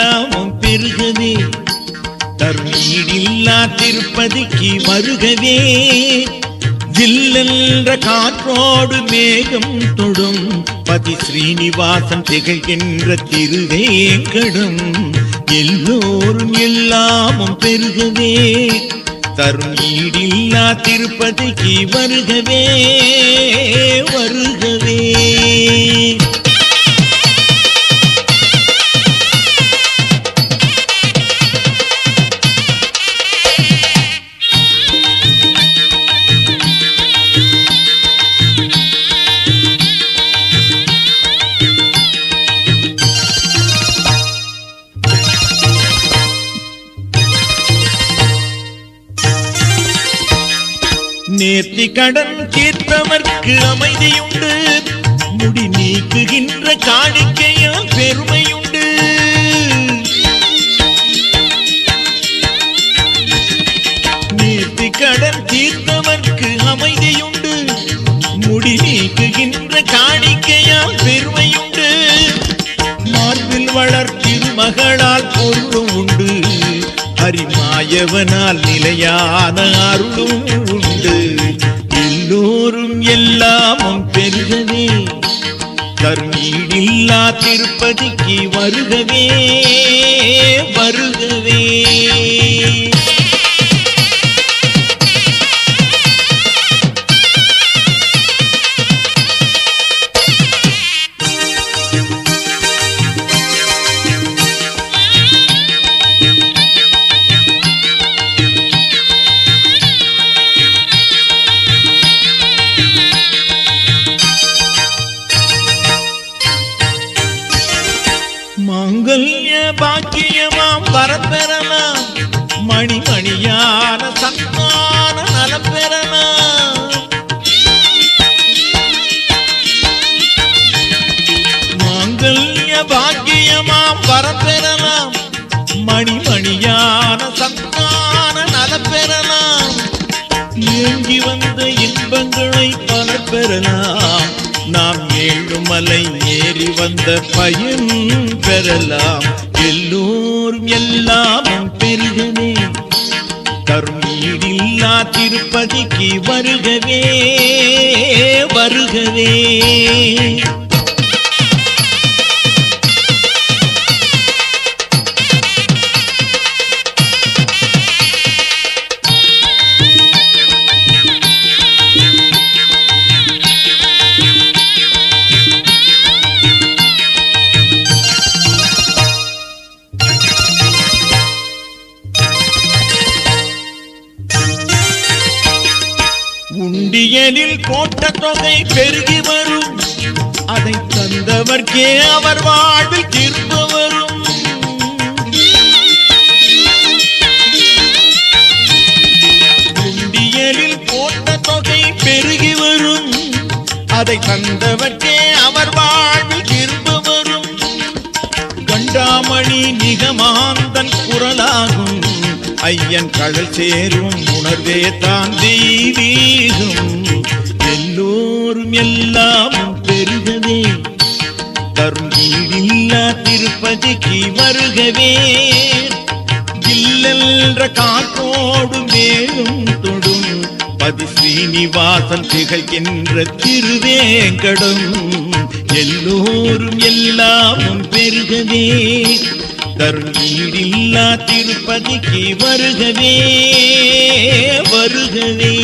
எல்லாமும் பெருகவே தர்மீடில்லா திருப்பதிக்கு வருகவே ஜில்லென்ற காற்றோடு மேகம் தொடும் பதி ஸ்ரீனிவாசன் திகழ்கின்ற திருவேங்கடம் எல்லோரும் எல்லாமும் பெருகவே தர்மீடில்லா திருப்பதிக்கு வருகவே வருகவே. நேர்த்தி கடன் தீர்த்தவர்க்கு அமைதியுண்டு முடி நீக்குகின்ற காணிக்கையால் பெருமையுண்டு. நேர்த்தி கடன் தீர்த்தவர்க்கு அமைதியுண்டு முடி நீக்குகின்ற காணிக்கையால் பெருமையுண்டு. மார்பில் வளர் திருமகளால் பொருளும் உண்டு ஹரிமாயவனால் நிலையான அருளும் உண்டு. எல்லோரும் எல்லாமும் பெருகவே தர்மீடில்லா திருப்பதிக்கு வருகவே வருகவே. மாங்கல்ய பாக்கியமாம் வரப்பெறலாம் மணிமணியான சன்மான நலம் பெறலாம். மாங்கல்ய பாக்கியமாம் வரப்பெறலாம் மணிமணியான சன்மான நலம் பெறலாம். ஏங்கி வந்த இன்பங்களை பல பெறலாம் நாம் ஏழுமலை ஏறி வந்த பயன் பெறலாம். எல்லோரும் எல்லாமும் பெருகவே தர்மீடில்லா திருப்பதிக்கு வருகவே வருகவே. உண்டியலில் போட்ட தொகை பெருகி வரும் அதை தந்தவர்க்கே அவர் வாழ்வில் திரும்ப வரும். உண்டியலில் போட்ட தொகை பெருகி வரும் அதை தந்தவர்க்கே அவர் வாழ்வில் திரும்ப வரும். கண்டாமணி நிகமாந்தன் குரலாகும் ஐயன் கடல் சேரும் உணர்வே தான் தெய்வீகம். எல்லோரும் எல்லாமும் பெருகவே தர்மீடில்லா திருப்பதிக்கு வருகவே இல்லென்ற காற்றோடு மேலும் தொடும் பதி ஸ்ரீனிவாசன் திகழ்கின்ற திருவேங்கடம். எல்லோரும் எல்லாமும் பெருகவே தர்மீடில்லா திருப்பதிக்கு வருகவே வருகவே.